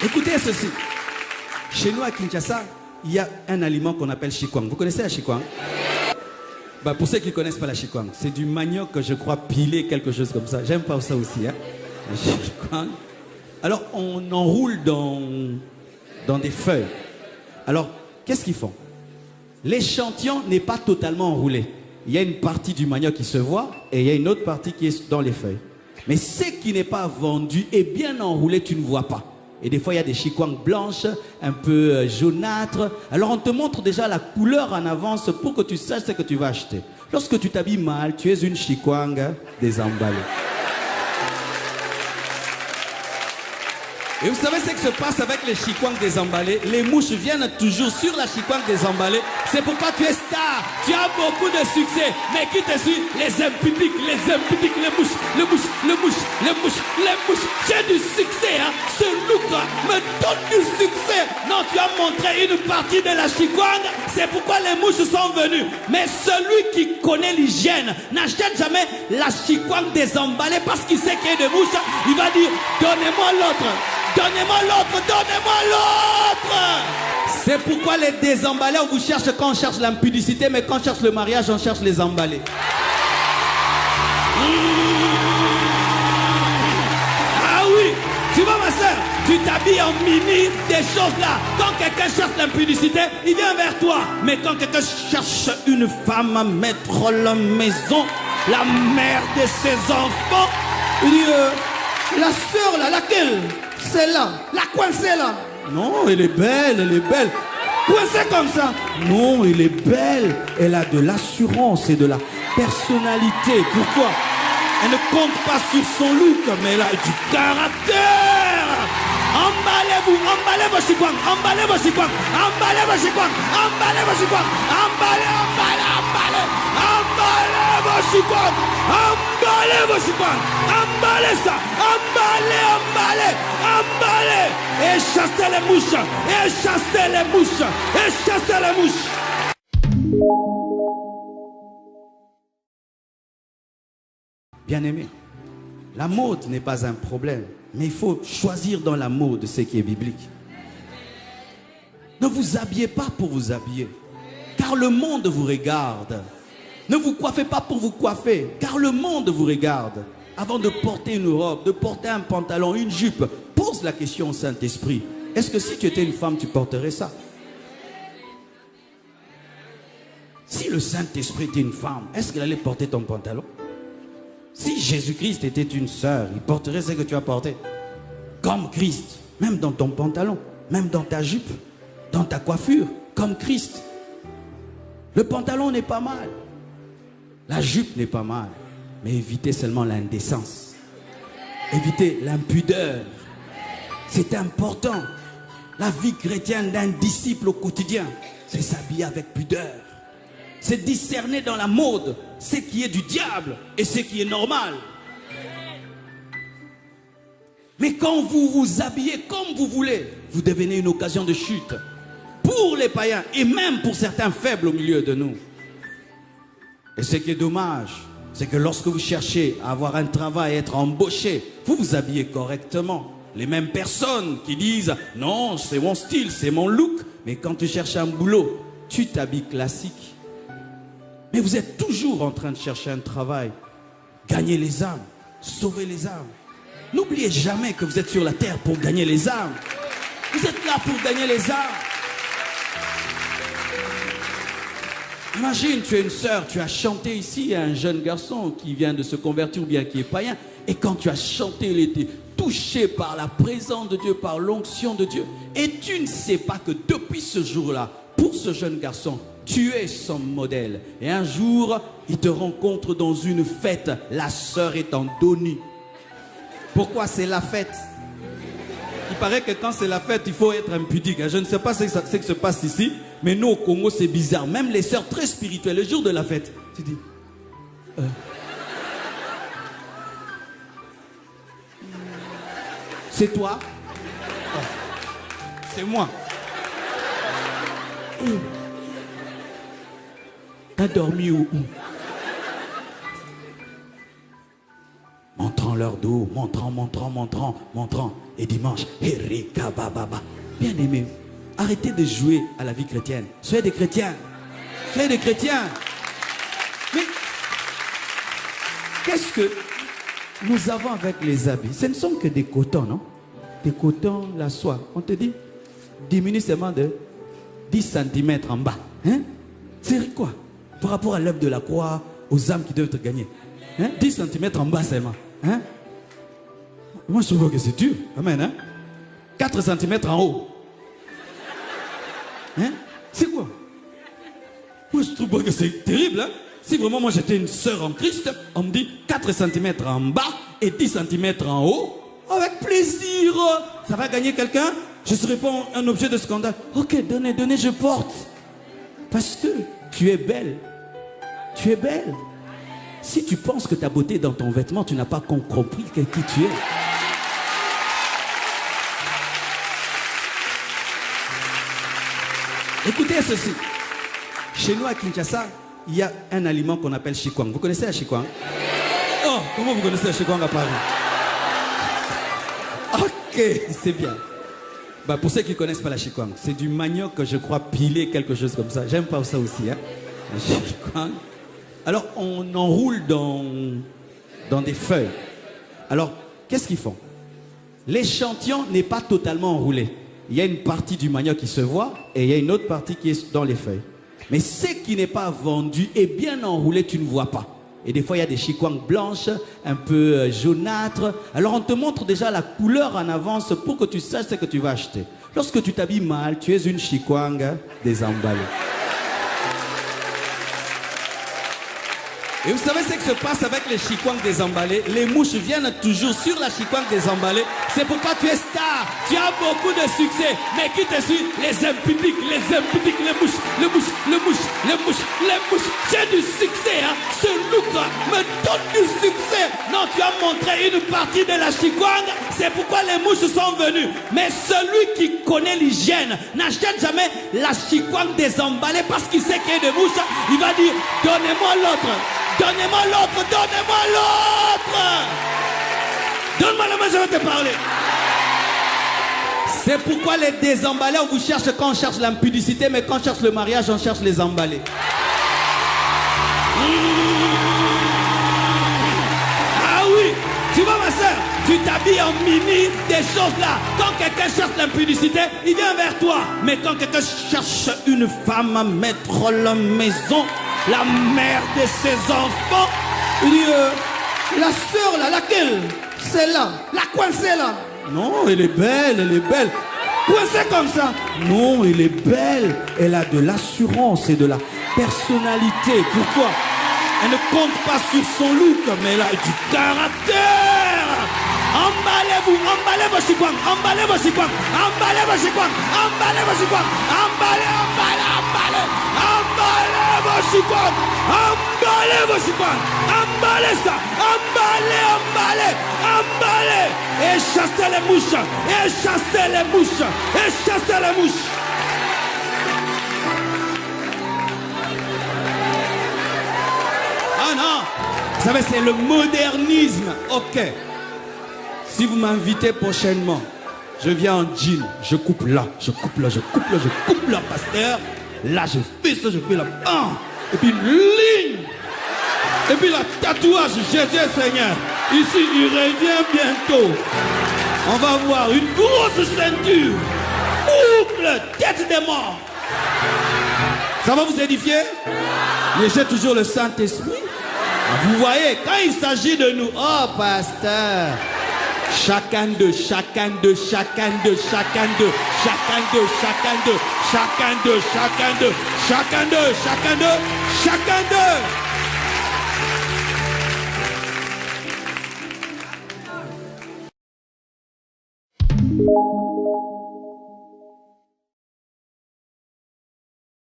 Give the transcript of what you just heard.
Écoutez ceci. Chez nous à Kinshasa, il y a un aliment qu'on appelle chikwang. Vous connaissez la chikwang? Bah, pour ceux qui ne connaissent pas la chikwang, c'est du manioc, je crois, pilé, quelque chose comme ça. J'aime pas ça aussi. Hein? La chikwang. Alors, on enroule dans des feuilles. Alors, qu'est-ce qu'ils font? L'échantillon n'est pas totalement enroulé. Il y a une partie du manioc qui se voit et il y a une autre partie qui est dans les feuilles. Mais ce qui n'est pas vendu et bien enroulé, tu ne vois pas. Et des fois, il y a des chikwang blanches, un peu jaunâtres. Alors, on te montre déjà la couleur en avance pour que tu saches ce que tu vas acheter. Lorsque tu t'habilles mal, tu es une chikwang désemballée. Et vous savez ce qui se passe avec les chikwang désemballés? Les mouches viennent toujours sur la chikwang désemballée. C'est pourquoi tu es star, tu as beaucoup de succès. Mais qui te suit? Les impudiques, les mouches, les mouches, les mouches, les mouches, les mouches. J'ai du succès, hein. Ce look me donne du succès. Non, tu as montré une partie de la chikwang. C'est pourquoi les mouches sont venues. Mais celui qui connaît l'hygiène n'achète jamais la chikwang désemballée parce qu'il sait qu'il y a des mouches. Il va dire, donnez-moi l'autre. Donnez-moi l'autre, donnez-moi l'autre. C'est pourquoi les désemballés, on vous cherche quand on cherche l'impudicité, mais quand on cherche le mariage, on cherche les emballés. Ah oui, tu vois ma soeur, tu t'habilles en mini, des choses là. Quand quelqu'un cherche l'impudicité, il vient vers toi. Mais quand quelqu'un cherche une femme à mettre la maison, la mère de ses enfants, il dit, la soeur là, laquelle? Celle-là, la coincée là. Non, elle est belle, elle est belle. Coincée comme ça. Non, elle est belle. Elle a de l'assurance et de la personnalité. Pourquoi? Elle ne compte pas sur son look, mais elle a du caractère. Emballez-vous, emballez vos chikwang, emballez vos chikwang, emballez vos chikwang, emballez vos chikwang, emballez, emballez, emballez, emballez vos chikwang, emballez vos chikwang, emballez ça, emballez, emballez, emballez, et chassez les mouches, et chassez les mouches, et chassez les mouches. Bien-aimé, la mode n'est pas un problème. Mais il faut choisir dans la mode ce qui est biblique. Ne vous habillez pas pour vous habiller, car le monde vous regarde. Ne vous coiffez pas pour vous coiffer, car le monde vous regarde. Avant de porter une robe, de porter un pantalon, une jupe, pose la question au Saint-Esprit. Est-ce que si tu étais une femme, tu porterais ça? Si le Saint-Esprit était une femme, est-ce qu'il allait porter ton pantalon? Si Jésus-Christ était une sœur, il porterait ce que tu as porté. Comme Christ, même dans ton pantalon, même dans ta jupe, dans ta coiffure, comme Christ. Le pantalon n'est pas mal. La jupe n'est pas mal. Mais évitez seulement l'indécence. Évitez l'impudeur. C'est important. La vie chrétienne d'un disciple au quotidien, c'est s'habiller avec pudeur. C'est discerner dans la mode ce qui est du diable et ce qui est normal. Mais quand vous vous habillez comme vous voulez, vous devenez une occasion de chute pour les païens et même pour certains faibles au milieu de nous. Et ce qui est dommage, c'est que lorsque vous cherchez à avoir un travail, à être embauché, vous vous habillez correctement. Les mêmes personnes qui disent « Non, c'est mon style, c'est mon look », mais quand tu cherches un boulot, tu t'habilles classique. Mais vous êtes toujours en train de chercher un travail, gagner les âmes, sauver les âmes. N'oubliez jamais que vous êtes sur la terre pour gagner les âmes. Vous êtes là pour gagner les âmes. Imagine, tu es une sœur, tu as chanté ici à un jeune garçon qui vient de se convertir ou bien qui est païen. Et quand tu as chanté, il était touché par la présence de Dieu, par l'onction de Dieu. Et tu ne sais pas que depuis ce jour-là, pour ce jeune garçon, tu es son modèle. Et un jour, il te rencontre dans une fête. La sœur est en dos nu. Pourquoi c'est la fête? Il paraît que quand c'est la fête, il faut être impudique. Je ne sais pas ce qui se passe ici, mais nous au Congo, c'est bizarre. Même les sœurs très spirituelles, le jour de la fête, tu dis... C'est toi? C'est moi. T'as dormi où? Montre montrant leur dos, montrant. Et dimanche, Erika Bababa. Bien aimé, arrêtez de jouer à la vie chrétienne. Soyez des chrétiens. Soyez des chrétiens. Mais qu'est-ce que nous avons avec les habits? Ce ne sont que des cotons, non? Des cotons, la soie. On te dit, diminue seulement de 10 cm en bas. Hein? C'est quoi? Par rapport à l'œuvre de la croix, aux âmes qui doivent te gagner. Hein? 10 cm en bas seulement. Hein? Moi, je trouve que c'est dur. Amen. Hein? 4 cm en haut. Hein? C'est quoi? Moi, je trouve que c'est terrible. Hein? Si vraiment moi j'étais une sœur en Christ, on me dit 4 cm en bas et 10 cm en haut. Avec plaisir. Ça va gagner quelqu'un? Je ne serai pas un objet de scandale. Ok, donnez, je porte. Parce que tu es belle. Tu es belle. Si tu penses que ta beauté est dans ton vêtement, tu n'as pas compris qui tu es. Écoutez ceci. Chez nous à Kinshasa, il y a un aliment qu'on appelle chikwang. Vous connaissez la chikwang? Oh, comment vous connaissez la chikwang à Paris? Ok, c'est bien. Bah, pour ceux qui ne connaissent pas la chikwang, c'est du manioc, je crois, pilé, quelque chose comme ça. J'aime pas ça aussi. Hein? La chikwang. Alors, on enroule dans des feuilles. Alors, qu'est-ce qu'ils font? L'échantillon n'est pas totalement enroulé. Il y a une partie du manioc qui se voit et il y a une autre partie qui est dans les feuilles. Mais ce qui n'est pas vendu et bien enroulé, tu ne vois pas. Et des fois, il y a des chikwang blanches, un peu jaunâtres. Alors, on te montre déjà la couleur en avance pour que tu saches ce que tu vas acheter. Lorsque tu t'habilles mal, tu es une chikwang désemballée. Et vous savez ce qui se passe avec les chikwang désemballés? Les mouches viennent toujours sur la chikwang désemballée. C'est pourquoi tu es star. Tu as beaucoup de succès. Mais qui te suit? Les impudiques, les mouches. J'ai du succès. Hein? Ce look me donne du succès. Non, tu as montré une partie de la chikwang. C'est pourquoi les mouches sont venues. Mais celui qui connaît l'hygiène n'achète jamais la chikwang désemballée parce qu'il sait qu'il y a des mouches. Il va dire, donnez-moi l'autre. Donnez-moi l'autre, donnez-moi l'autre. Donne-moi la main, je vais te parler. C'est pourquoi les désemballés, on vous cherche quand on cherche l'impudicité, mais quand on cherche le mariage, on cherche les emballés. Ah oui, tu vois ma soeur, tu t'habilles en mini, des choses là. Quand quelqu'un cherche l'impudicité, il vient vers toi. Mais quand quelqu'un cherche une femme à mettre la maison, la mère de ses enfants, il dit, la sœur là, laquelle? Celle-là, la coincée là. Non, elle est belle, elle est belle. Coincée comme ça. Non, elle est belle. Elle a de l'assurance et de la personnalité. Pourquoi? Elle ne compte pas sur son look, mais elle a du caractère. Emballez-vous, emballez vos chikwang, emballez vos chikwang, emballez vos chikwang, emballez vos chikwang, emballez vos chikwang, emballez vos chikwang, emballez ça, emballez, et chassez les mouches, et chassez les mouches, et chassez les mouches. Ah non, vous savez, c'est le modernisme, ok. Si vous m'invitez prochainement, je viens en jean, je coupe là, pasteur. Là, je fais ça, je fais là. Et puis une ligne. Et puis le tatouage, Jésus Seigneur. Ici, il revient bientôt. On va voir une grosse ceinture. Boucle, tête des morts. Ça va vous édifier? Mais j'ai toujours le Saint-Esprit. Vous voyez, quand il s'agit de nous, oh pasteur. Chacun d'eux.